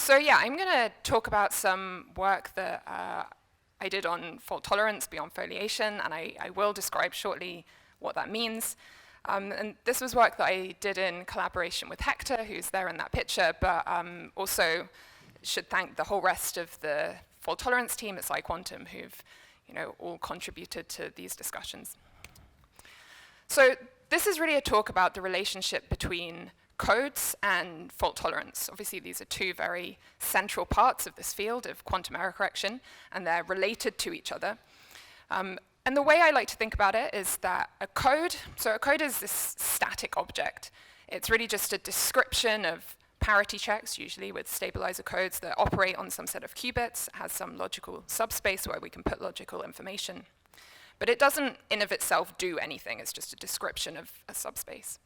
So yeah, I'm going to talk about some work that I did on fault tolerance beyond foliation, and I will describe shortly what that means. And this was work that I did in collaboration with Hector, who's there in that picture, but also should thank the whole rest of the fault tolerance team at PsiQuantum, who've all contributed to these discussions. So this is really a talk about the relationship between codes and fault tolerance. Obviously, these are two very central parts of this field of quantum error correction, and they're related to each other. And the way I like to think about it is that a code is this static object. It's really just a description of parity checks, usually with stabilizer codes that operate on some set of qubits, has some logical subspace where we can put logical information. But it doesn't, in of itself, do anything. It's just a description of a subspace.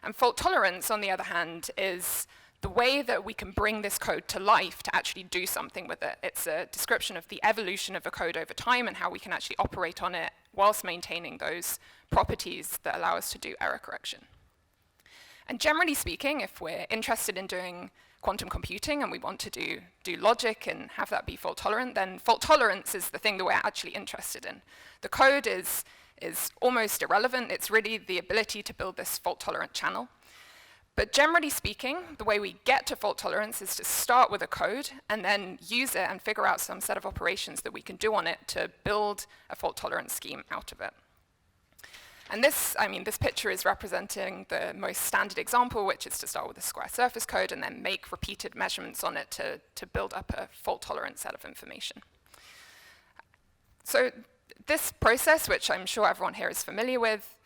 And fault tolerance, on the other hand, is the way that we can bring this code to life to actually do something with it. It's a description of the evolution of a code over time and how we can actually operate on it whilst maintaining those properties that allow us to do error correction. And generally speaking, if we're interested in doing quantum computing and we want to do logic and have that be fault tolerant, then fault tolerance is the thing that we're actually interested in. The code is almost irrelevant. It's really the ability to build this fault tolerant channel. But generally speaking, the way we get to fault tolerance is to start with a code and then use it and figure out some set of operations that we can do on it to build a fault tolerant scheme out of it. And this picture is representing the most standard example, which is to start with a square surface code and then make repeated measurements on it to build up a fault tolerant set of information. So this process, which I'm sure everyone here is familiar with,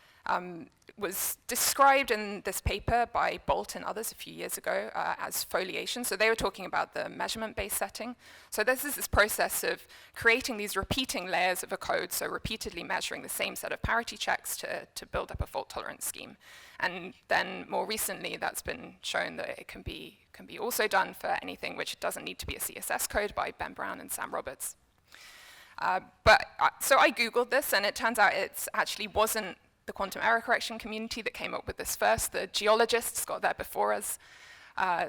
was described in this paper by Bolt and others a few years ago as foliation. So they were talking about the measurement-based setting. So this is this process of creating these repeating layers of a code, so repeatedly measuring the same set of parity checks to build up a fault-tolerant scheme. And then more recently, that's been shown that it can be also done for anything which doesn't need to be a CSS code by Ben Brown and Sam Roberts. So I Googled this, and it turns out it actually wasn't the quantum error correction community that came up with this first. The geologists got there before us.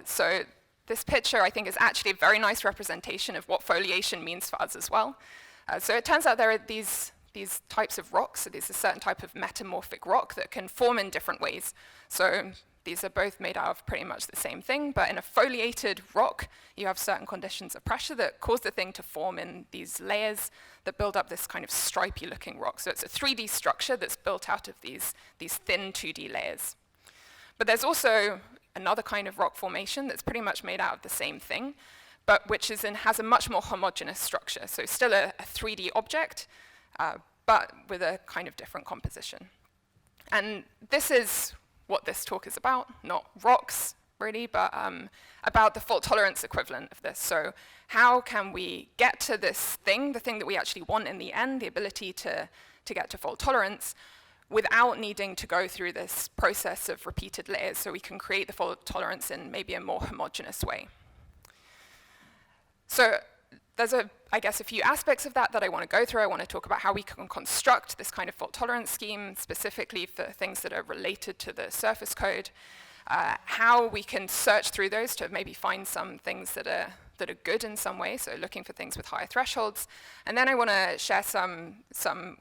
So this picture, I think, is actually a very nice representation of what foliation means for us as well. So it turns out there are these types of rocks. So there's a certain type of metamorphic rock that can form in different ways. So these are both made out of pretty much the same thing, but in a foliated rock, you have certain conditions of pressure that cause the thing to form in these layers that build up this kind of stripy-looking rock. So it's a 3D structure that's built out of these thin 2D layers. But there's also another kind of rock formation that's pretty much made out of the same thing, but which has a much more homogeneous structure. So still a 3D object, but with a kind of different composition. And this is what this talk is about, not rocks, really, but about the fault tolerance equivalent of this. So how can we get to this thing, the thing that we actually want in the end, the ability to get to fault tolerance, without needing to go through this process of repeated layers, so we can create the fault tolerance in maybe a more homogeneous way. So there's, I guess, a few aspects of that I want to go through. I want to talk about how we can construct this kind of fault tolerance scheme, specifically for things that are related to the surface code, how we can search through those to maybe find some things that are good in some way, so looking for things with higher thresholds. And then I want to share some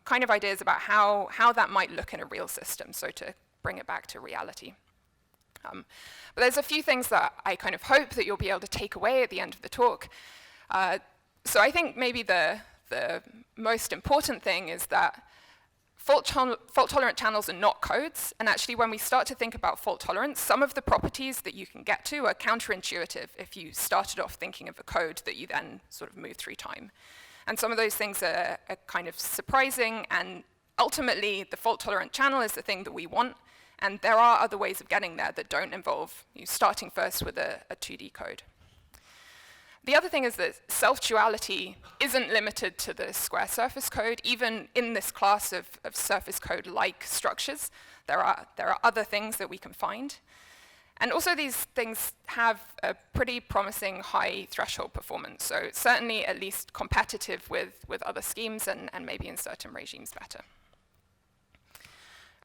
kind of ideas about how that might look in a real system, so to bring it back to reality. But there's a few things that I kind of hope that you'll be able to take away at the end of the talk. So I think maybe the most important thing is that fault-tolerant channels are not codes, and actually when we start to think about fault tolerance, some of the properties that you can get to are counterintuitive if you started off thinking of a code that you then sort of move through time. And some of those things are kind of surprising, and ultimately the fault-tolerant channel is the thing that we want, and there are other ways of getting there that don't involve you starting first with a 2D code. The other thing is that self-duality isn't limited to the square surface code. Even in this class of surface code-like structures, there are other things that we can find. And also these things have a pretty promising high threshold performance, so certainly at least competitive with other schemes and maybe in certain regimes better.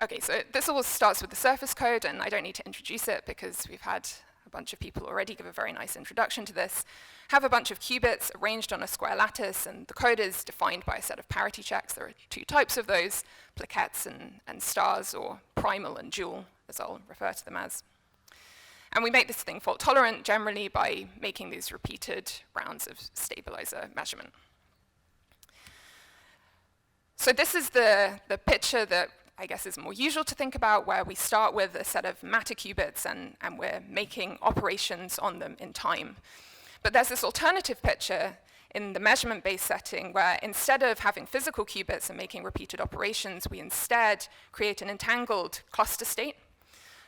Okay, so this all starts with the surface code, and I don't need to introduce it because we've had a bunch of people already give a very nice introduction to this, have a bunch of qubits arranged on a square lattice, and the code is defined by a set of parity checks. There are two types of those, plaquettes and stars, or primal and dual, as I'll refer to them as. And we make this thing fault tolerant generally by making these repeated rounds of stabilizer measurement. So this is the picture that I guess is more usual to think about, where we start with a set of matter qubits and we're making operations on them in time. But there's this alternative picture in the measurement-based setting where instead of having physical qubits and making repeated operations, we instead create an entangled cluster state.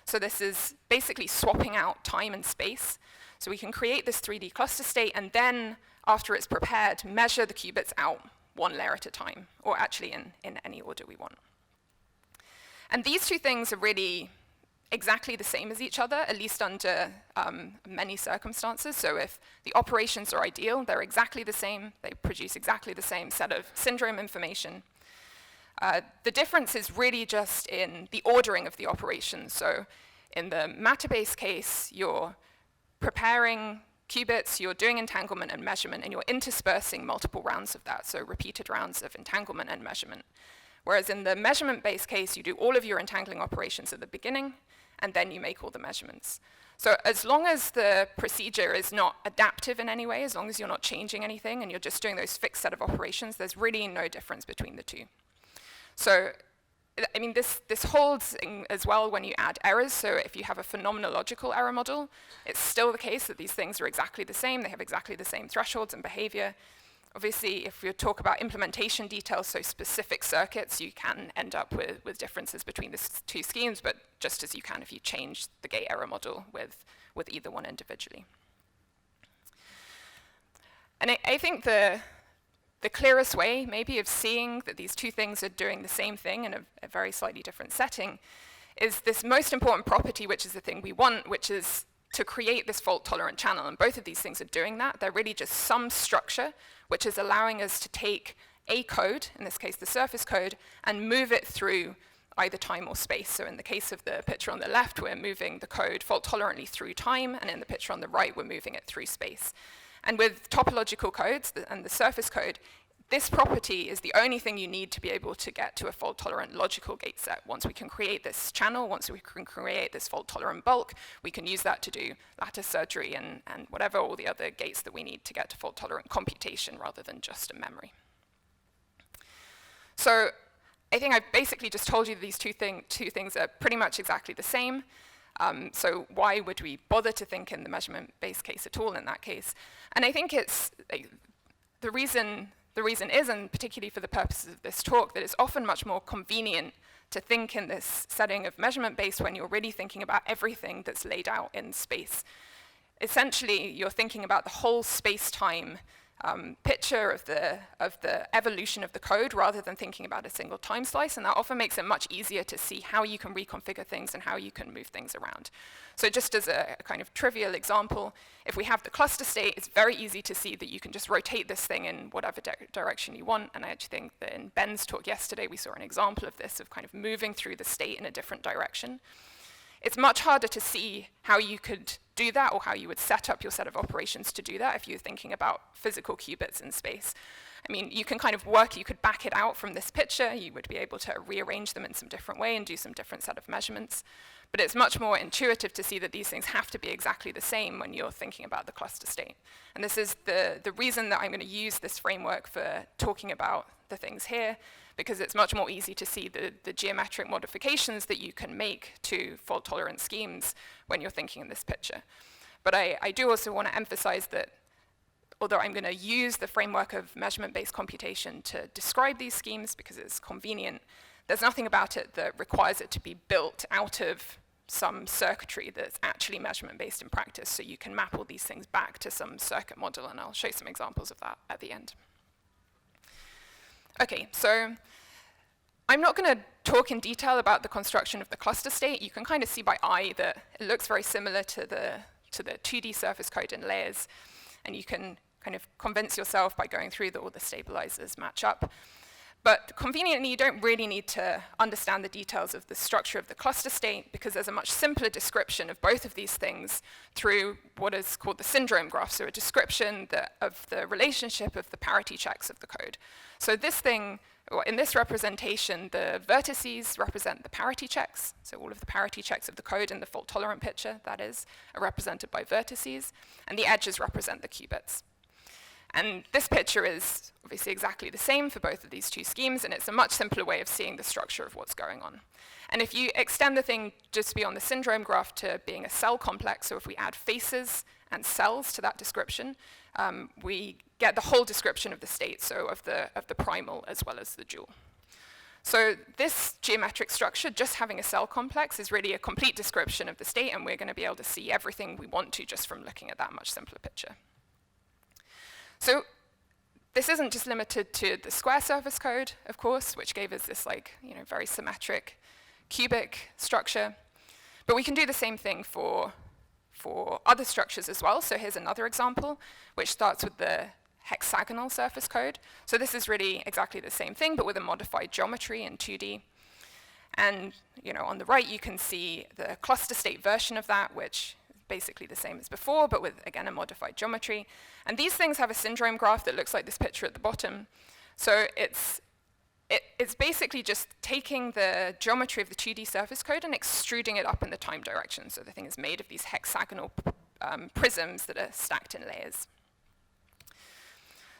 So this is basically swapping out time and space. So we can create this 3D cluster state, and then after it's prepared, measure the qubits out one layer at a time, or actually in any order we want. And these two things are really exactly the same as each other, at least under many circumstances. So if the operations are ideal, they're exactly the same, they produce exactly the same set of syndrome information. The difference is really just in the ordering of the operations. So in the matter-based case, you're preparing qubits, you're doing entanglement and measurement, and you're interspersing multiple rounds of that, so repeated rounds of entanglement and measurement. Whereas in the measurement-based case, you do all of your entangling operations at the beginning, and then you make all the measurements. So as long as the procedure is not adaptive in any way, as long as you're not changing anything and you're just doing those fixed set of operations, there's really no difference between the two. So, I mean, this holds as well when you add errors. So if you have a phenomenological error model, it's still the case that these things are exactly the same. They have exactly the same thresholds and behavior. Obviously, if we talk about implementation details, so specific circuits, you can end up with differences between the two schemes, but just as you can if you change the gate error model with either one individually. And I think the clearest way, maybe, of seeing that these two things are doing the same thing in a very slightly different setting is this most important property, which is the thing we want, which is to create this fault-tolerant channel. And both of these things are doing that. They're really just some structure which is allowing us to take a code, in this case the surface code, and move it through either time or space. So in the case of the picture on the left, we're moving the code fault-tolerantly through time, and in the picture on the right, we're moving it through space. And with topological codes and the surface code, this property is the only thing you need to be able to get to a fault-tolerant logical gate set. Once we can create this channel, once we can create this fault-tolerant bulk, we can use that to do lattice surgery and whatever, all the other gates that we need to get to fault-tolerant computation rather than just a memory. So I think I've basically just told you these two things are pretty much exactly the same. So why would we bother to think in the measurement-based case at all in that case? And I think it's the reason is, and particularly for the purposes of this talk, that it's often much more convenient to think in this setting of measurement-based when you're really thinking about everything that's laid out in space. Essentially, you're thinking about the whole space-time picture of the evolution of the code rather than thinking about a single time slice, and that often makes it much easier to see how you can reconfigure things and how you can move things around. So just as a kind of trivial example, if we have the cluster state, it's very easy to see that you can just rotate this thing in whatever direction you want, and I actually think that in Ben's talk yesterday we saw an example of this, of kind of moving through the state in a different direction. It's much harder to see how you could do that or how you would set up your set of operations to do that if you're thinking about physical qubits in space. I mean, you can kind of you could back it out from this picture, you would be able to rearrange them in some different way and do some different set of measurements. But it's much more intuitive to see that these things have to be exactly the same when you're thinking about the cluster state. And this is the reason that I'm going to use this framework for talking about the things here, because it's much more easy to see the geometric modifications that you can make to fault-tolerant schemes when you're thinking in this picture. But I do also want to emphasize that although I'm going to use the framework of measurement-based computation to describe these schemes because it's convenient, there's nothing about it that requires it to be built out of some circuitry that's actually measurement-based in practice, so you can map all these things back to some circuit model, and I'll show you some examples of that at the end. Okay, so I'm not going to talk in detail about the construction of the cluster state. You can kind of see by eye that it looks very similar to the 2D surface code in layers, and you can kind of convince yourself by going through that all the stabilizers match up. But conveniently, you don't really need to understand the details of the structure of the cluster state, because there's a much simpler description of both of these things through what is called the syndrome graph, so a description of the relationship of the parity checks of the code. So this thing, in this representation, the vertices represent the parity checks, so all of the parity checks of the code in the fault-tolerant picture, that is, are represented by vertices, and the edges represent the qubits. And this picture is obviously exactly the same for both of these two schemes, and it's a much simpler way of seeing the structure of what's going on. And if you extend the thing just beyond the syndrome graph to being a cell complex, so if we add faces and cells to that description, we get the whole description of the state, so of the primal as well as the dual. So this geometric structure, just having a cell complex, is really a complete description of the state, and we're going to be able to see everything we want to just from looking at that much simpler picture. So this isn't just limited to the square surface code, of course, which gave us this very symmetric cubic structure. But we can do the same thing for other structures as well. So here's another example, which starts with the hexagonal surface code. So this is really exactly the same thing, but with a modified geometry in 2D. And on the right, you can see the cluster state version of that, which basically the same as before, but with, again, a modified geometry. And these things have a syndrome graph that looks like this picture at the bottom. So it's basically just taking the geometry of the 2D surface code and extruding it up in the time direction. So the thing is made of these hexagonal prisms that are stacked in layers.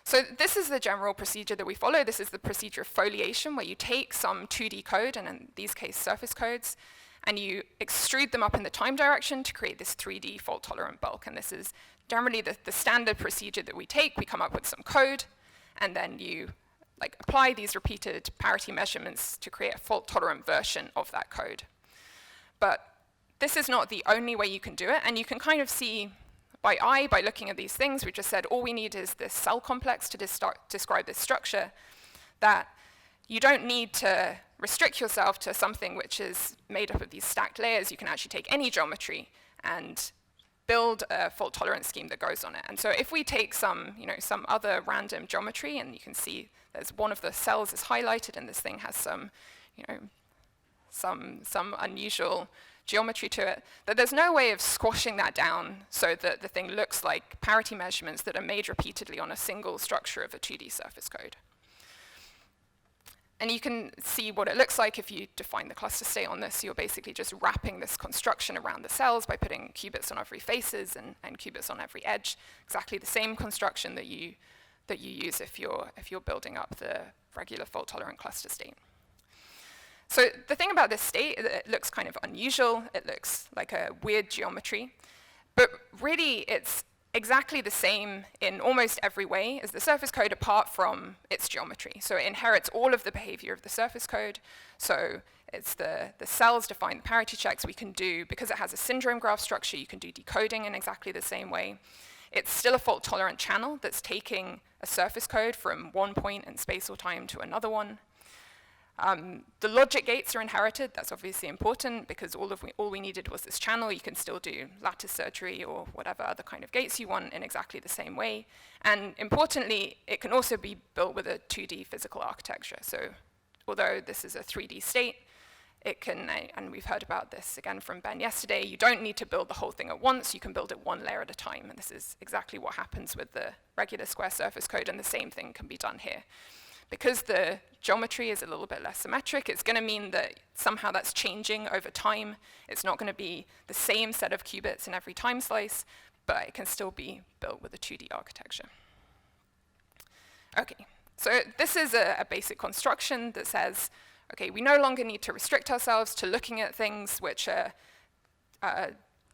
So this is the general procedure that we follow. This is the procedure of foliation, where you take some 2D code, and in these case surface codes, and you extrude them up in the time direction to create this 3D fault-tolerant bulk. And this is generally the standard procedure that we take. We come up with some code, and then you apply these repeated parity measurements to create a fault-tolerant version of that code. But this is not the only way you can do it, and you can kind of see by eye, by looking at these things. We just said all we need is this cell complex to describe this structure, that you don't need to restrict yourself to something which is made up of these stacked layers. You can actually take any geometry and build a fault-tolerant scheme that goes on it. And so if we take some other random geometry, and you can see there's one of the cells is highlighted, and this thing has some unusual geometry to it, that there's no way of squashing that down so that the thing looks like parity measurements that are made repeatedly on a single structure of a 2D surface code. And you can see what it looks like if you define the cluster state on this. You're basically just wrapping this construction around the cells by putting qubits on every faces and qubits on every edge. Exactly the same construction that you use if you're building up the regular fault-tolerant cluster state. So the thing about this state, it looks kind of unusual. It looks like a weird geometry. But really, it's exactly the same in almost every way as the surface code, apart from its geometry. So it inherits all of the behavior of the surface code. So it's the cells define the parity checks. We can do, because it has a syndrome graph structure, you can do decoding in exactly the same way. It's still a fault-tolerant channel that's taking a surface code from one point in space or time to another one. The logic gates are inherited. That's obviously important, because all we needed was this channel. You can still do lattice surgery or whatever other kind of gates you want in exactly the same way. And importantly, it can also be built with a 2D physical architecture. So although this is a 3D state, it can, and we've heard about this again from Ben yesterday, you don't need to build the whole thing at once. You can build it one layer at a time. And this is exactly what happens with the regular square surface code, and the same thing can be done here. Because the geometry is a little bit less symmetric, it's going to mean that somehow that's changing over time. It's not going to be the same set of qubits in every time slice, but it can still be built with a 2D architecture. Okay, so this is a basic construction that says, okay, we no longer need to restrict ourselves to looking at things which are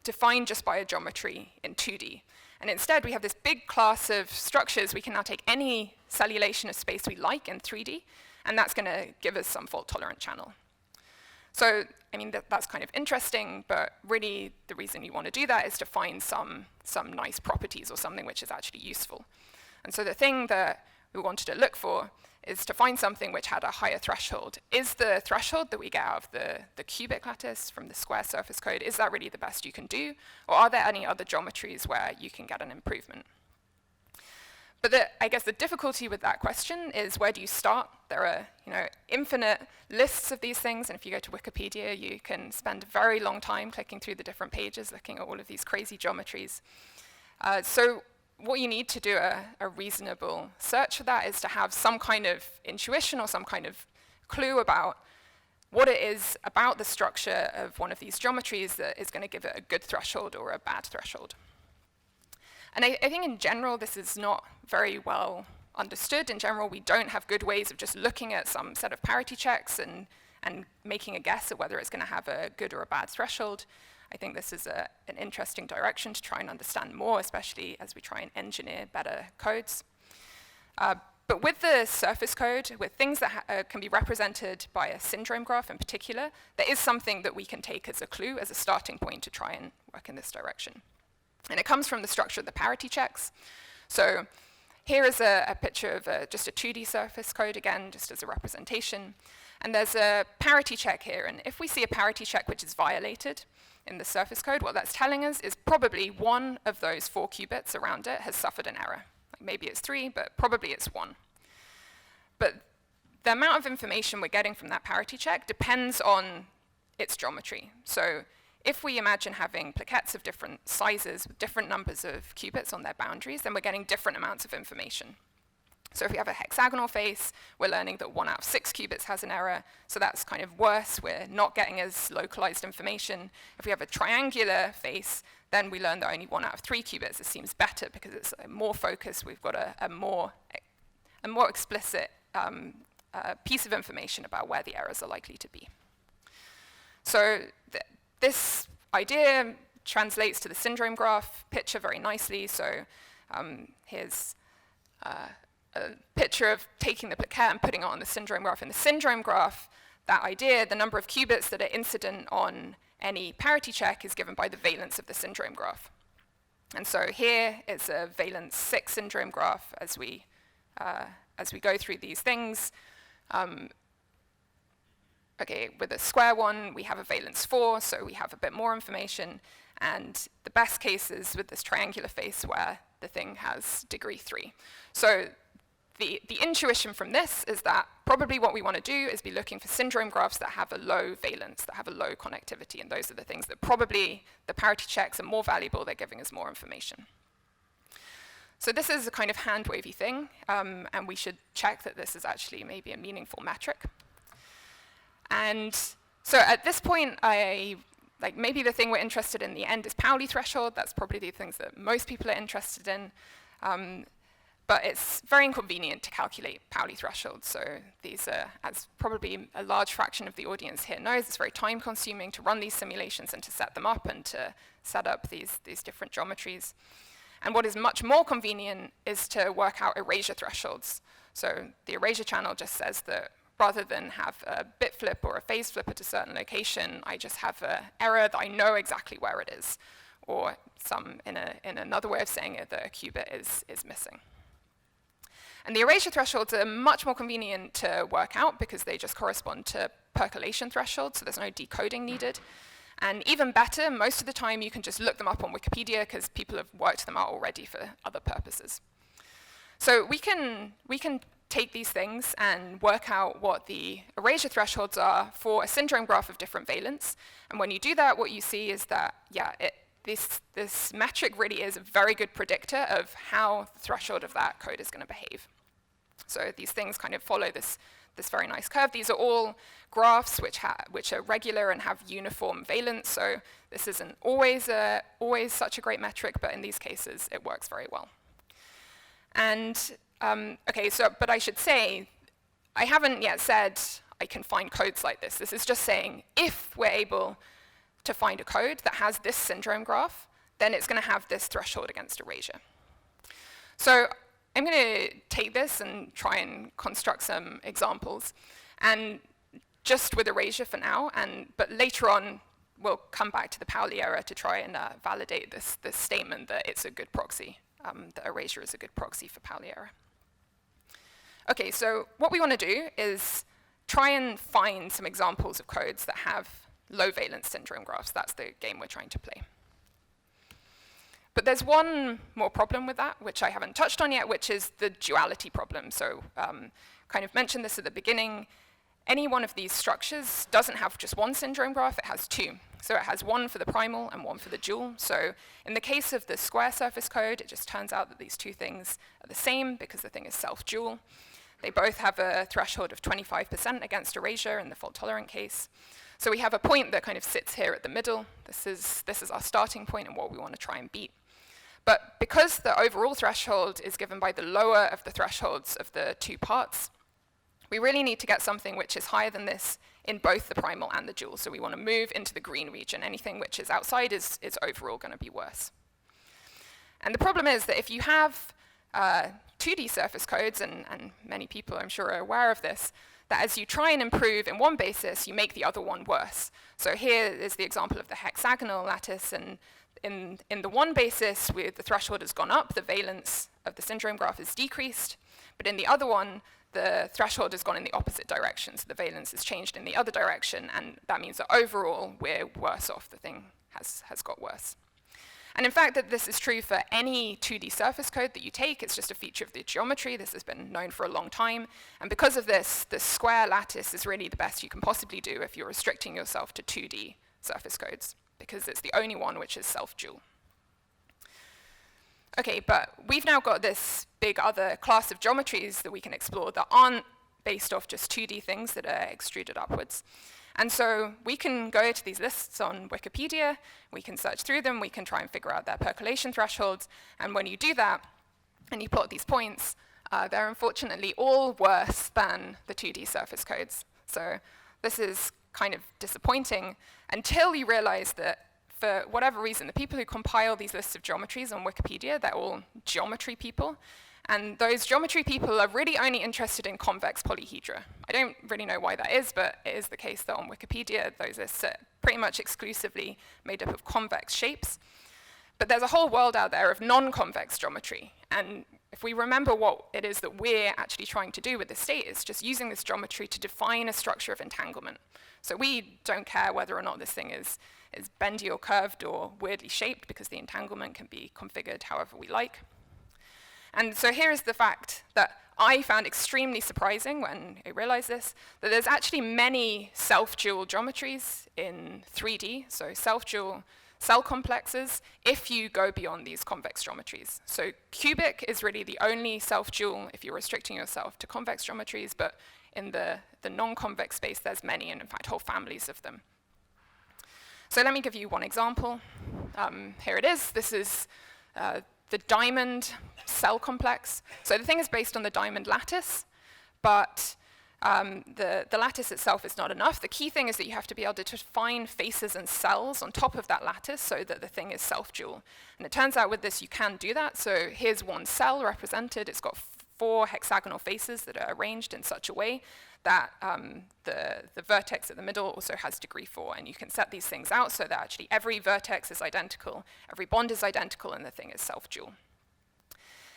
defined just by a geometry in 2D. And instead, we have this big class of structures. We can now take any cellulation of space we like in 3D, and that's going to give us some fault-tolerant channel. So, I mean, that's kind of interesting, but really the reason you want to do that is to find some nice properties or something which is actually useful. And so the thing that we wanted to look for is to find something which had a higher threshold. Is the threshold that we get out of the cubic lattice from the square surface code, is that really the best you can do? Or are there any other geometries where you can get an improvement? I guess the difficulty with that question is, where do you start? There are infinite lists of these things, and if you go to Wikipedia, you can spend a very long time clicking through the different pages, looking at all of these crazy geometries. So what you need to do a reasonable search for that is to have some kind of intuition or some kind of clue about what it is about the structure of one of these geometries that is going to give it a good threshold or a bad threshold. And I think in general, this is not very well understood. In general, we don't have good ways of just looking at some set of parity checks and making a guess at whether it's going to have a good or a bad threshold. I think this is an interesting direction to try and understand more, especially as we try and engineer better codes. But with the surface code, with things that can be represented by a syndrome graph in particular, there is something that we can take as a clue, as a starting point to try and work in this direction. And it comes from the structure of the parity checks. So here is a picture of just a 2D surface code, again, just as a representation. And there's a parity check here. And if we see a parity check which is violated in the surface code, what that's telling us is probably one of those 4 qubits around it has suffered an error. Maybe it's 3, but probably it's 1. But the amount of information we're getting from that parity check depends on its geometry. So if we imagine having plaquettes of different sizes with different numbers of qubits on their boundaries, then we're getting different amounts of information. So if we have a hexagonal face, we're learning that 1 out of 6 qubits has an error, so that's kind of worse. We're not getting as localized information. If we have a triangular face, then we learn that only 1 out of 3 qubits. It seems better because it's more focused. We've got a more explicit piece of information about where the errors are likely to be. So this idea translates to the syndrome graph picture very nicely. So here's a picture of taking the plaquette and putting it on the syndrome graph. In the syndrome graph, that idea, the number of qubits that are incident on any parity check is given by the valence of the syndrome graph. And so here is a valence 6 syndrome graph as we go through these things. Okay, with a square one, we have a valence 4, so we have a bit more information. And the best case is with this triangular face where the thing has degree 3. So the intuition from this is that probably what we want to do is be looking for syndrome graphs that have a low valence, that have a low connectivity. And those are the things that probably the parity checks are more valuable. They're giving us more information. So this is a kind of hand-wavy thing, and we should check that this is actually maybe a meaningful metric. And so at this point, maybe the thing we're interested in the end is Pauli threshold. That's probably the things that most people are interested in. But it's very inconvenient to calculate Pauli thresholds. So these are, as probably a large fraction of the audience here knows, it's very time-consuming to run these simulations and to set them up and to set up these different geometries. And what is much more convenient is to work out erasure thresholds. So the erasure channel just says that rather than have a bit flip or a phase flip at a certain location, I just have an error that I know exactly where it is. Or in another way of saying it, that a qubit is missing. And the erasure thresholds are much more convenient to work out because they just correspond to percolation thresholds, so there's no decoding needed. And even better, most of the time you can just look them up on Wikipedia because people have worked them out already for other purposes. So we can take these things and work out what the erasure thresholds are for a syndrome graph of different valence. And when you do that, what you see is that, this metric really is a very good predictor of how the threshold of that code is going to behave. So these things kind of follow this very nice curve. These are all graphs which are regular and have uniform valence. So this isn't always such a great metric, but in these cases, it works very well. And but I should say, I haven't yet said I can find codes like this. This is just saying if we're able to find a code that has this syndrome graph, then it's going to have this threshold against erasure. So I'm going to take this and try and construct some examples, and just with erasure for now, but later on we'll come back to the Pauli error to try and validate this statement that it's a good proxy, that erasure is a good proxy for Pauli error. Okay, so what we want to do is try and find some examples of codes that have low valence syndrome graphs. That's the game we're trying to play. But there's one more problem with that, which I haven't touched on yet, which is the duality problem. So kind of mentioned this at the beginning. Any one of these structures doesn't have just one syndrome graph, it has two. So it has one for the primal and one for the dual. So in the case of the square surface code, it just turns out that these two things are the same because the thing is self-dual. They both have a threshold of 25% against erasure in the fault-tolerant case. So we have a point that kind of sits here at the middle. This is our starting point and what we want to try and beat. But because the overall threshold is given by the lower of the thresholds of the two parts, we really need to get something which is higher than this in both the primal and the dual. So we want to move into the green region. Anything which is outside is overall going to be worse. And the problem is that if you have 2D surface codes, and many people I'm sure are aware of this, that as you try and improve in one basis, you make the other one worse. So here is the example of the hexagonal lattice, and in the one basis, the threshold has gone up, the valence of the syndrome graph is decreased, but in the other one, the threshold has gone in the opposite direction, so the valence is changed in the other direction, and that means that overall, we're worse off. The thing has got worse. And in fact, that this is true for any 2D surface code that you take. It's just a feature of the geometry. This has been known for a long time. And because of this, the square lattice is really the best you can possibly do if you're restricting yourself to 2D surface codes, because it's the only one which is self-dual. Okay, but we've now got this big other class of geometries that we can explore that aren't based off just 2D things that are extruded upwards. And so we can go to these lists on Wikipedia, we can search through them, we can try and figure out their percolation thresholds, and when you do that, and you plot these points, they're unfortunately all worse than the 2D surface codes. So this is kind of disappointing until you realize that for whatever reason, the people who compile these lists of geometries on Wikipedia, they're all geometry people. And those geometry people are really only interested in convex polyhedra. I don't really know why that is, but it is the case that on Wikipedia, those lists are pretty much exclusively made up of convex shapes. But there's a whole world out there of non-convex geometry. And if we remember what it is that we're actually trying to do with this state, it's just using this geometry to define a structure of entanglement. So we don't care whether or not this thing is bendy or curved or weirdly shaped, because the entanglement can be configured however we like. And so here is the fact that I found extremely surprising when I realized this, that there's actually many self-dual geometries in 3D, so self-dual cell complexes, if you go beyond these convex geometries. So cubic is really the only self-dual if you're restricting yourself to convex geometries, but in the non-convex space, there's many, and in fact, whole families of them. So let me give you one example. Here it is. This is the diamond cell complex. So the thing is based on the diamond lattice, but the lattice itself is not enough. The key thing is that you have to be able to define faces and cells on top of that lattice so that the thing is self-dual. And it turns out with this you can do that. So here's one cell represented. It's got 4 hexagonal faces that are arranged in such a way that the vertex at the middle also has degree 4. And you can set these things out so that actually every vertex is identical, every bond is identical, and the thing is self-dual.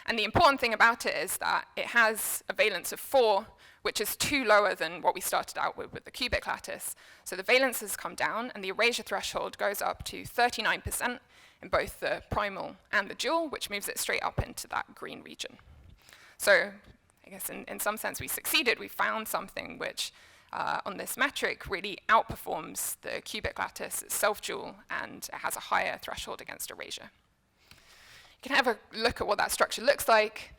And the important thing about it is that it has a valence of 4, which is 2 lower than what we started out with the cubic lattice. So the valence has come down, and the erasure threshold goes up to 39% in both the primal and the dual, which moves it straight up into that green region. So I guess in some sense we succeeded. We found something which, on this metric, really outperforms the cubic lattice. It's self-dual, and it has a higher threshold against erasure. You can have a look at what that structure looks like.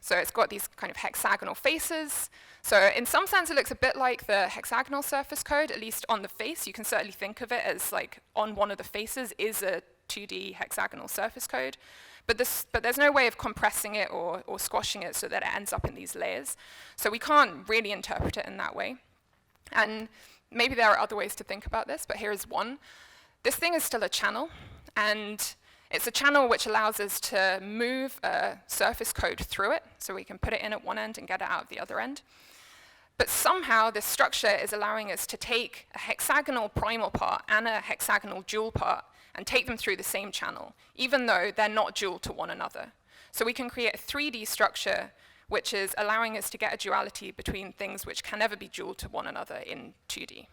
So it's got these kind of hexagonal faces. So in some sense, it looks a bit like the hexagonal surface code, at least on the face. You can certainly think of it as like on one of the faces is a 2D hexagonal surface code. But there's no way of compressing it or squashing it so that it ends up in these layers. So we can't really interpret it in that way. And maybe there are other ways to think about this, but here is one. This thing is still a channel, and it's a channel which allows us to move a surface code through it, so we can put it in at one end and get it out at the other end. But somehow this structure is allowing us to take a hexagonal primal part and a hexagonal dual part and take them through the same channel, even though they're not dual to one another. So we can create a 3D structure which is allowing us to get a duality between things which can never be dual to one another in 2D.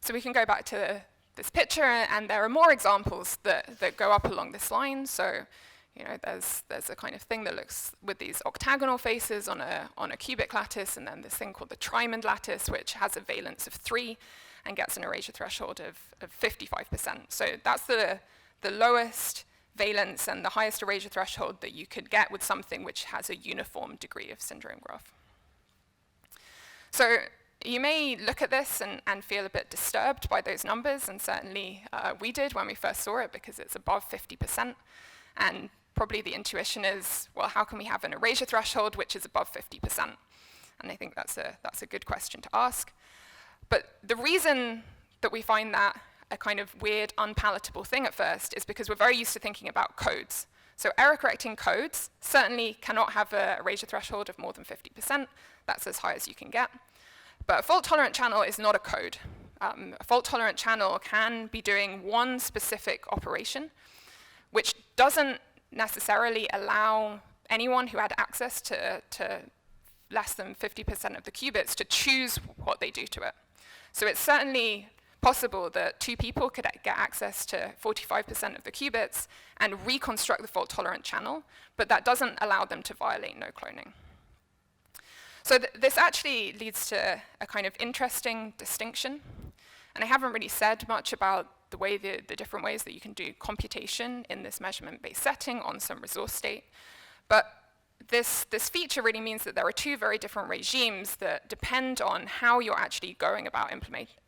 So we can go back to this picture, and there are more examples that go up along this line. So, there's a kind of thing that looks with these octagonal faces on a cubic lattice, and then this thing called the tryman lattice, which has a valence of 3 and gets an erasure threshold of 55%. So that's the lowest valence and the highest erasure threshold that you could get with something which has a uniform degree of syndrome graph. So you may look at this and feel a bit disturbed by those numbers, and certainly we did when we first saw it, because it's above 50%. And probably the intuition is, well, how can we have an erasure threshold which is above 50%? And I think that's a good question to ask. But the reason that we find that a kind of weird, unpalatable thing at first is because we're very used to thinking about codes. So error-correcting codes certainly cannot have an erasure threshold of more than 50%. That's as high as you can get. But a fault-tolerant channel is not a code. A fault-tolerant channel can be doing one specific operation, which doesn't necessarily allow anyone who had access to less than 50% of the qubits to choose what they do to it. So it's certainly possible that two people could get access to 45% of the qubits and reconstruct the fault-tolerant channel, but that doesn't allow them to violate no cloning. So this actually leads to a kind of interesting distinction. And I haven't really said much about the way the different ways that you can do computation in this measurement-based setting on some resource state. But this feature really means that there are two very different regimes that depend on how you're actually going about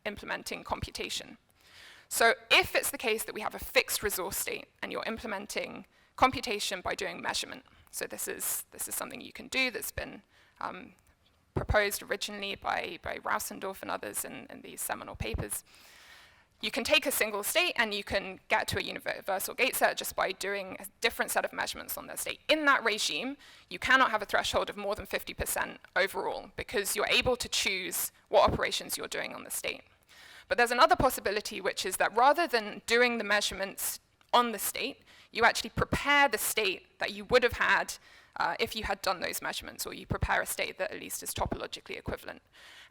implementing computation. So if it's the case that we have a fixed resource state and you're implementing computation by doing measurement, so this is something you can do that's been proposed originally by Rausendorf and others in these seminal papers. You can take a single state and you can get to a universal gate set just by doing a different set of measurements on that state. In that regime, you cannot have a threshold of more than 50% overall, because you're able to choose what operations you're doing on the state. But there's another possibility, which is that rather than doing the measurements on the state, you actually prepare the state that you would have had if you had done those measurements, or you prepare a state that at least is topologically equivalent.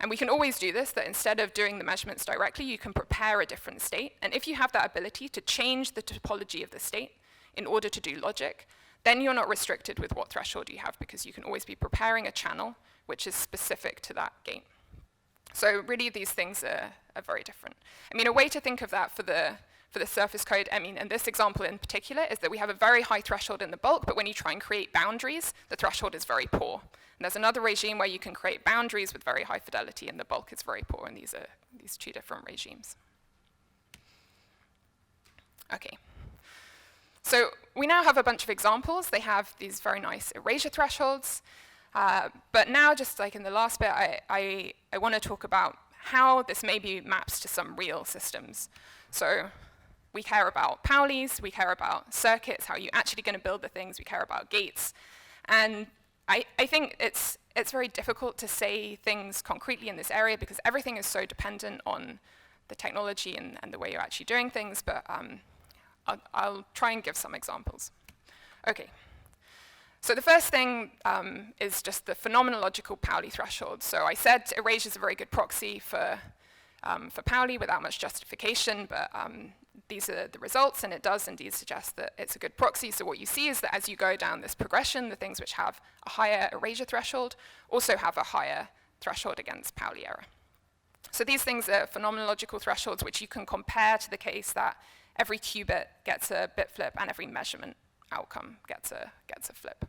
And we can always do this, that instead of doing the measurements directly, you can prepare a different state. And if you have that ability to change the topology of the state in order to do logic, then you're not restricted with what threshold you have, because you can always be preparing a channel which is specific to that gate. So really, these things are very different. I mean, a way to think of that for the surface code, I mean, in this example in particular, is that we have a very high threshold in the bulk, but when you try and create boundaries, the threshold is very poor. And there's another regime where you can create boundaries with very high fidelity, and the bulk is very poor, and these are these two different regimes. Okay. So we now have a bunch of examples. They have these very nice erasure thresholds. But now, just like in the last bit, I want to talk about how this maybe maps to some real systems. So we care about Pauli's, we care about circuits, how you're actually going to build the things, we care about gates. And I think it's very difficult to say things concretely in this area, because everything is so dependent on the technology and the way you're actually doing things, but I'll try and give some examples. Okay. So the first thing is just the phenomenological Pauli threshold. So I said erasure is a very good proxy for Pauli without much justification, but these are the results, and it does indeed suggest that it's a good proxy. So what you see is that as you go down this progression, the things which have a higher erasure threshold also have a higher threshold against Pauli error. So these things are phenomenological thresholds, which you can compare to the case that every qubit gets a bit flip and every measurement outcome gets a flip.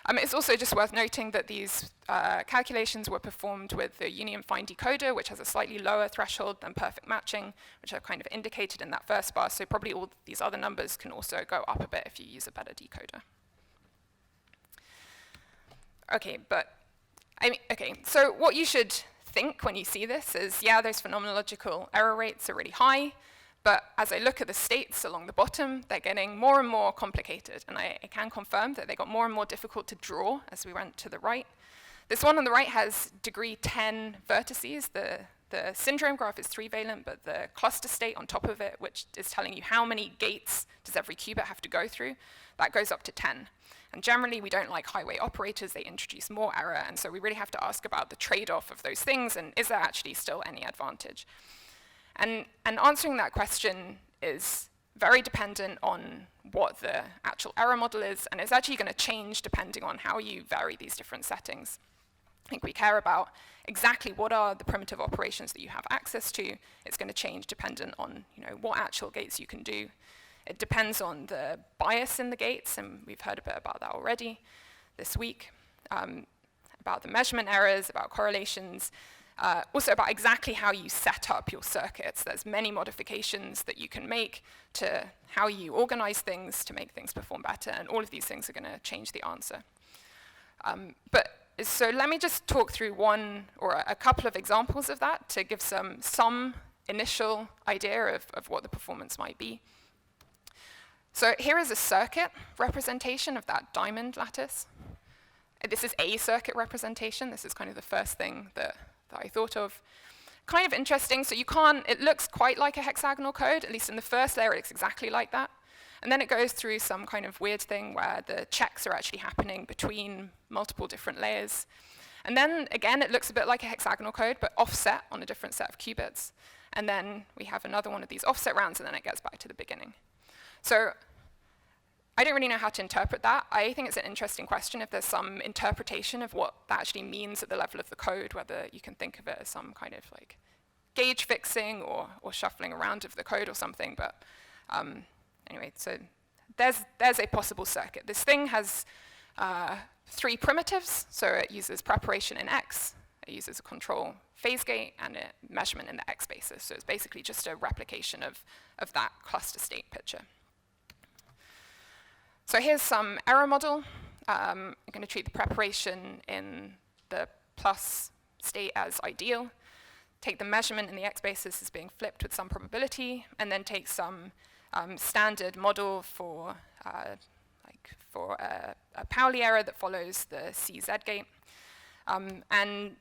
It's also just worth noting that these calculations were performed with the union fine decoder, which has a slightly lower threshold than perfect matching, which I've kind of indicated in that first bar. So probably all these other numbers can also go up a bit if you use a better decoder. Okay, so what you should think when you see this is, yeah, those phenomenological error rates are really high, but as I look at the states along the bottom, they're getting more and more complicated, and I can confirm that they got more and more difficult to draw as we went to the right. This one on the right has degree 10 vertices. The syndrome graph is 3-valent, but the cluster state on top of it, which is telling you how many gates does every qubit have to go through, that goes up to 10. And generally, we don't like highway operators. They introduce more error, and so we really have to ask about the trade-off of those things, and is there actually still any advantage? And answering that question is very dependent on what the actual error model is, and it's actually going to change depending on how you vary these different settings. I think we care about exactly what are the primitive operations that you have access to. It's going to change dependent on what actual gates you can do. It depends on the bias in the gates, and we've heard a bit about that already this week, about the measurement errors, about correlations, also about exactly how you set up your circuits. There's many modifications that you can make to how you organize things to make things perform better, and all of these things are going to change the answer. So let me just talk through one or a couple of examples of that to give some initial idea of what the performance might be. So here is a circuit representation of that diamond lattice. This is a circuit representation. This is kind of the first thing that I thought of. Kind of interesting, so it looks quite like a hexagonal code, at least in the first layer it looks exactly like that. And then it goes through some kind of weird thing where the checks are actually happening between multiple different layers. And then again, it looks a bit like a hexagonal code, but offset on a different set of qubits. And then we have another one of these offset rounds, and then it gets back to the beginning. So I don't really know how to interpret that. I think it's an interesting question if there's some interpretation of what that actually means at the level of the code, whether you can think of it as some kind of like gauge fixing or shuffling around of the code or something. But anyway, so there's a possible circuit. This thing has 3 primitives, so it uses preparation in X, it uses a control phase gate, and a measurement in the X basis. So it's basically just a replication of that cluster state picture. So here's some error model. I'm going to treat the preparation in the plus state as ideal, take the measurement in the X basis as being flipped with some probability, and then take some standard model for a Pauli error that follows the CZ gate. And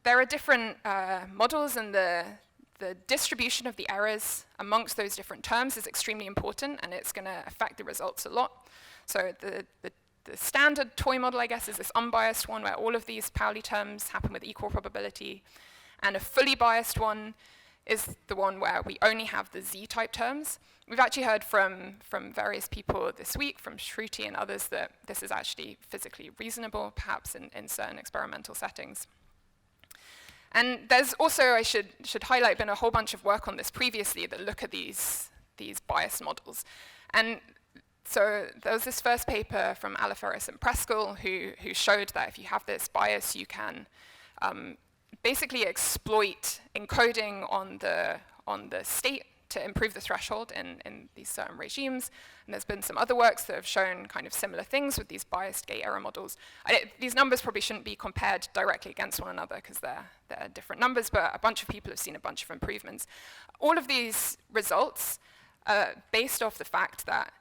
there are different models, and the distribution of the errors amongst those different terms is extremely important, and it's going to affect the results a lot. So the standard toy model, I guess, is this unbiased one where all of these Pauli terms happen with equal probability. And a fully biased one is the one where we only have the Z-type terms. We've actually heard from various people this week, from Shruti and others, that this is actually physically reasonable, perhaps in certain experimental settings. And there's also, I should highlight, been a whole bunch of work on this previously that look at these biased models. And so there was this first paper from Alaferis and Preskel who showed that if you have this bias, you can basically exploit encoding on the state to improve the threshold in these certain regimes. And there's been some other works that have shown kind of similar things with these biased gate error models. These numbers probably shouldn't be compared directly against one another because they're different numbers, but a bunch of people have seen a bunch of improvements. All of these results are based off the fact that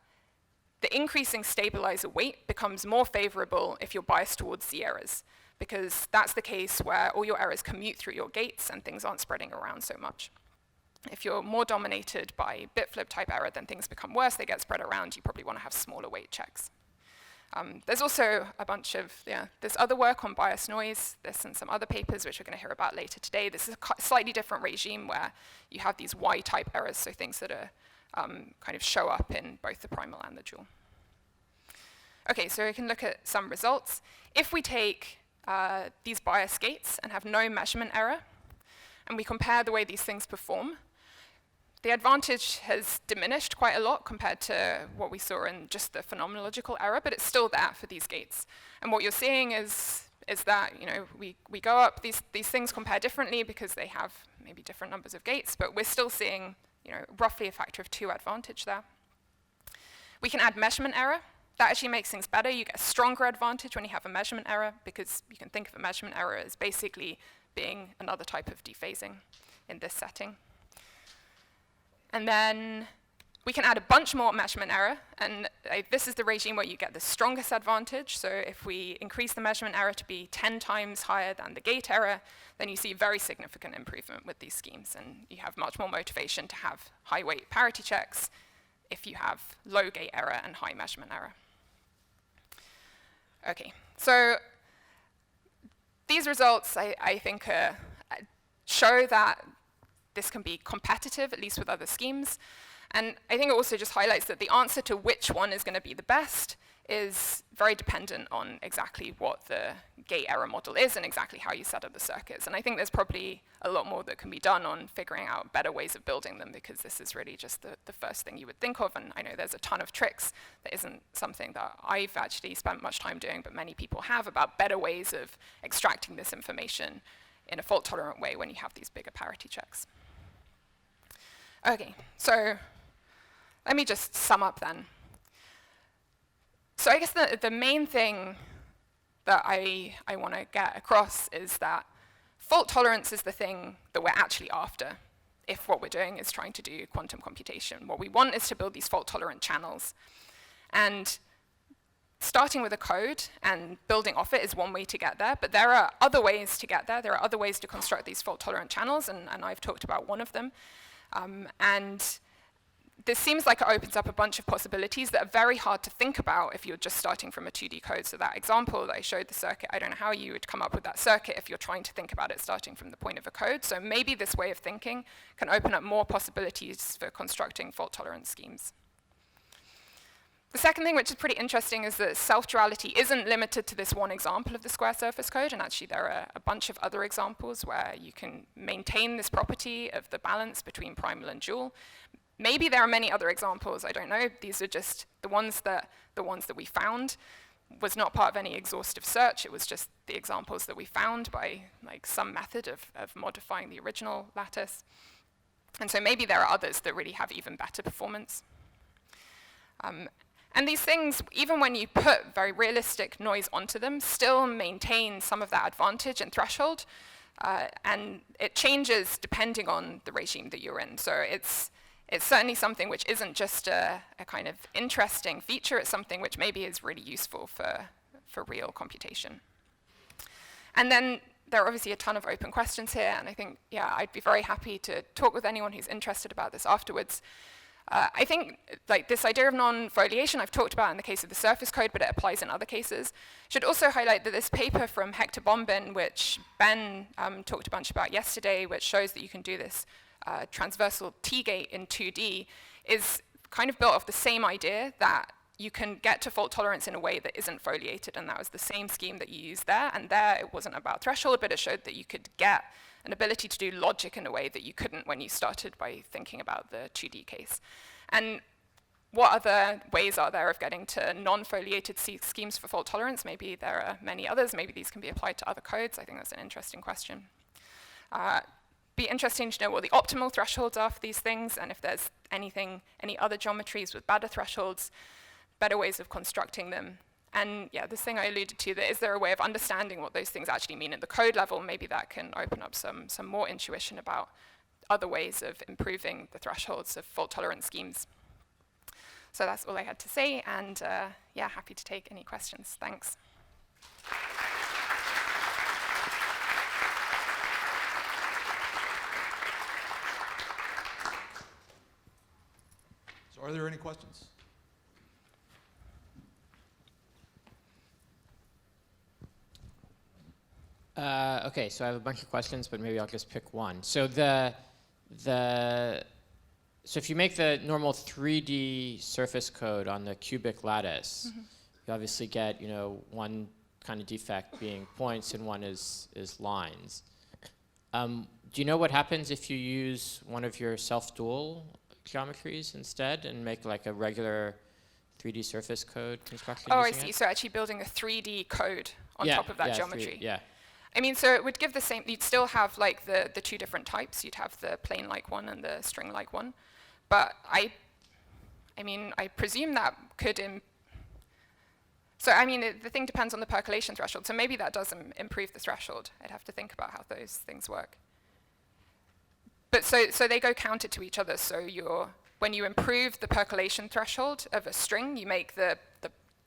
the increasing stabilizer weight becomes more favorable if you're biased towards Z errors, because that's the case where all your errors commute through your gates and things aren't spreading around so much. If you're more dominated by bit flip type error, then things become worse, they get spread around, you probably want to have smaller weight checks. There's also a bunch of, there's other work on bias noise, there's some other papers which we're going to hear about later today. This is a slightly different regime where you have these Y-type errors, so things that are kind of show up in both the primal and the dual. Okay, so we can look at some results. If we take these bias gates and have no measurement error, and we compare the way these things perform, the advantage has diminished quite a lot compared to what we saw in just the phenomenological error, but it's still there for these gates. And what you're seeing is that we go up, these things compare differently because they have maybe different numbers of gates, but we're still seeing roughly a factor of 2 advantage there. We can add measurement error. That actually makes things better. You get a stronger advantage when you have a measurement error, because you can think of a measurement error as basically being another type of dephasing in this setting. And then we can add a bunch more measurement error, and this is the regime where you get the strongest advantage. So if we increase the measurement error to be 10 times higher than the gate error, then you see very significant improvement with these schemes, and you have much more motivation to have high weight parity checks if you have low gate error and high measurement error. Okay, so these results, I think, show that this can be competitive, at least with other schemes. And I think it also just highlights that the answer to which one is going to be the best is very dependent on exactly what the gate error model is and exactly how you set up the circuits. And I think there's probably a lot more that can be done on figuring out better ways of building them, because this is really just the first thing you would think of. And I know there's a ton of tricks that isn't something that I've actually spent much time doing, but many people have, about better ways of extracting this information in a fault-tolerant way when you have these bigger parity checks. Okay, so let me just sum up then. So I guess the main thing that I want to get across is that fault tolerance is the thing that we're actually after if what we're doing is trying to do quantum computation. What we want is to build these fault-tolerant channels. And starting with a code and building off it is one way to get there, but there are other ways to get there. There are other ways to construct these fault-tolerant channels, and I've talked about one of them. And this seems like it opens up a bunch of possibilities that are very hard to think about if you're just starting from a 2D code. So that example that I showed the circuit, I don't know how you would come up with that circuit if you're trying to think about it starting from the point of a code. So maybe this way of thinking can open up more possibilities for constructing fault-tolerant schemes. The second thing, which is pretty interesting, is that self-duality isn't limited to this one example of the square surface code, and actually there are a bunch of other examples where you can maintain this property of the balance between primal and dual. Maybe there are many other examples, I don't know. These are just the ones that we found. Was not part of any exhaustive search, it was just the examples that we found by some method of modifying the original lattice. And so maybe there are others that really have even better performance. And these things, even when you put very realistic noise onto them, still maintain some of that advantage and threshold. And it changes depending on the regime that you're in. So it's certainly something which isn't just a kind of interesting feature, it's something which maybe is really useful for real computation. And then there are obviously a ton of open questions here, and I think, yeah, I'd be very happy to talk with anyone who's interested about this afterwards. I think this idea of non-foliation I've talked about in the case of the surface code, but it applies in other cases. Should also highlight that this paper from Hector Bombin, which Ben talked a bunch about yesterday, which shows that you can do this transversal T-gate in 2D, is kind of built off the same idea that you can get to fault tolerance in a way that isn't foliated, and that was the same scheme that you used there. And there it wasn't about threshold, but it showed that you could get an ability to do logic in a way that you couldn't when you started by thinking about the 2D case. And what other ways are there of getting to non-foliated schemes for fault tolerance? Maybe there are many others. Maybe these can be applied to other codes. I think that's an interesting question. Be interesting to know what the optimal thresholds are for these things, and if there's any other geometries with better thresholds, better ways of constructing them. And yeah, this thing I alluded to, that is there a way of understanding what those things actually mean at the code level? Maybe that can open up some more intuition about other ways of improving the thresholds of fault-tolerant schemes. So that's all I had to say, and yeah, happy to take any questions. Thanks. So are there any questions? Okay, so I have a bunch of questions, but maybe I'll just pick one. So so if you make the normal 3D surface code on the cubic lattice, you obviously get one kind of defect being points and one is lines. Do you know what happens if you use one of your self-dual geometries instead and make like a regular 3D surface code construction? Oh, I see. So actually building a 3D code on top of that geometry. Yeah. I mean, so it would give the same, you'd still have like the two different types. You'd have the plane-like one and the string-like one. But I mean, I presume that could, so I mean, the thing depends on the percolation threshold. So maybe that does improve the threshold. I'd have to think about how those things work. But so they go counter to each other. So when you improve the percolation threshold of a string, you make the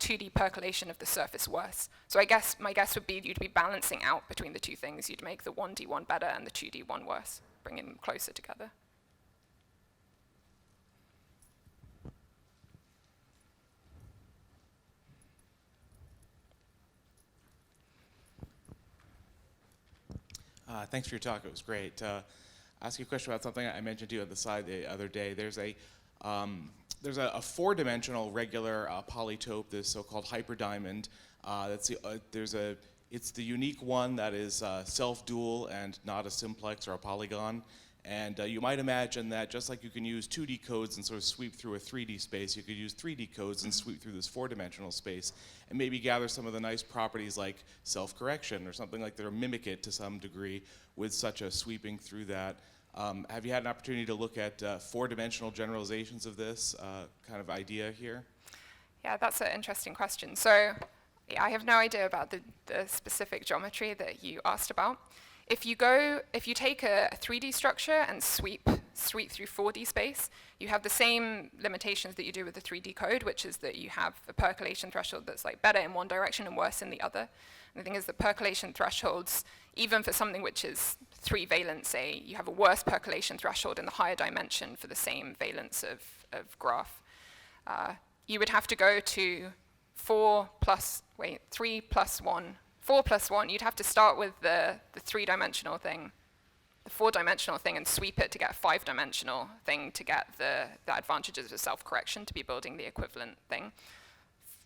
2D percolation of the surface worse. So I guess my guess would be you'd be balancing out between the two things. You'd make the 1D one better and the 2D one worse, bringing them closer together. Thanks for your talk. It was great. ask you a question about something I mentioned to you on the side the other day. There's a four-dimensional regular polytope, this so-called hyperdiamond. It's the unique one that is self-dual and not a simplex or a polygon. And you might imagine that just like you can use 2D codes and sort of sweep through a 3D space, you could use 3D codes and sweep through this four-dimensional space and maybe gather some of the nice properties like self-correction or something like that, or mimic it to some degree with such a sweeping through that. Have you had an opportunity to look at four-dimensional generalizations of this kind of idea here? Yeah, that's an interesting question. So yeah, I have no idea about the specific geometry that you asked about. If you take a 3D structure and sweep through 4D space, you have the same limitations that you do with the 3D code, which is that you have a percolation threshold that's like better in one direction and worse in the other. And the thing is that percolation thresholds, even for something which is 3 valence, say, you have a worse percolation threshold in the higher dimension for the same valence of graph. You would have to go to 3 plus 1. 4 plus 1, you'd have to start with the 3-dimensional thing, the 4-dimensional thing, and sweep it to get a 5-dimensional thing to get the advantages of self-correction to be building the equivalent thing.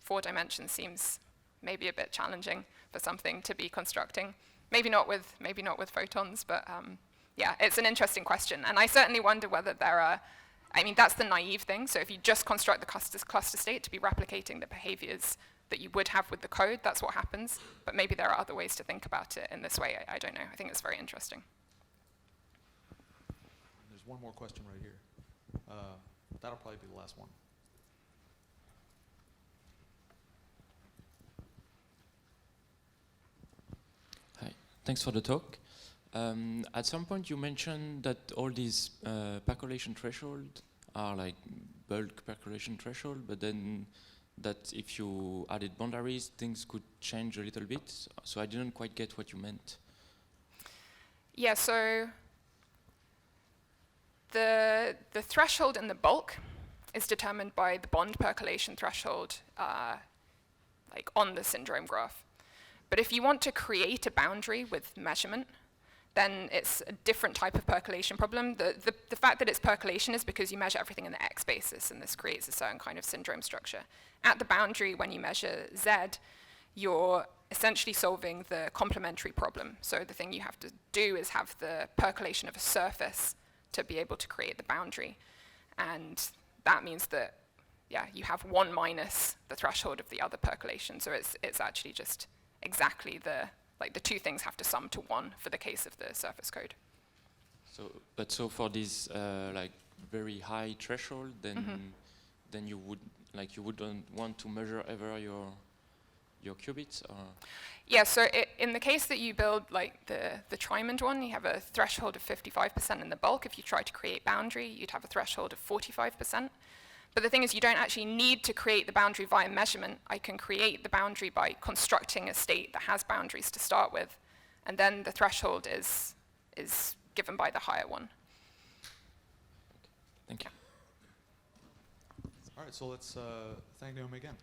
4 dimensions seems maybe a bit challenging for something to be constructing. Maybe not with photons, but yeah, it's an interesting question. And I certainly wonder whether there are, I mean, that's the naive thing. So if you just construct the cluster state to be replicating the behaviors that you would have with the code, that's what happens. But maybe there are other ways to think about it in this way. I don't know. I think it's very interesting. There's one more question right here. That'll probably be the last one. Hi. Thanks for the talk. At some point you mentioned that all these percolation thresholds are like bulk percolation threshold, but then that if you added boundaries, things could change a little bit. So I didn't quite get what you meant. Yeah, so the threshold in the bulk is determined by the bond percolation threshold like on the syndrome graph. But if you want to create a boundary with measurement, then it's a different type of percolation problem. The fact that it's percolation is because you measure everything in the x basis, and this creates a certain kind of syndrome structure. At the boundary, when you measure z, you're essentially solving the complementary problem. So the thing you have to do is have the percolation of a surface to be able to create the boundary. And that means that, yeah, you have 1 minus the threshold of the other percolation. So it's actually just exactly the two things have to sum to 1 for the case of the surface code. So for this like very high threshold, then you wouldn't want to measure ever your qubits, or? Yeah, so in the case that you build like the tryman one, you have a threshold of 55% in the bulk. If you try to create boundary, you'd have a threshold of 45%. But the thing is, you don't actually need to create the boundary via measurement. I can create the boundary by constructing a state that has boundaries to start with, and then the threshold is given by the higher one. Thank you. All right, so let's thank Naomi again.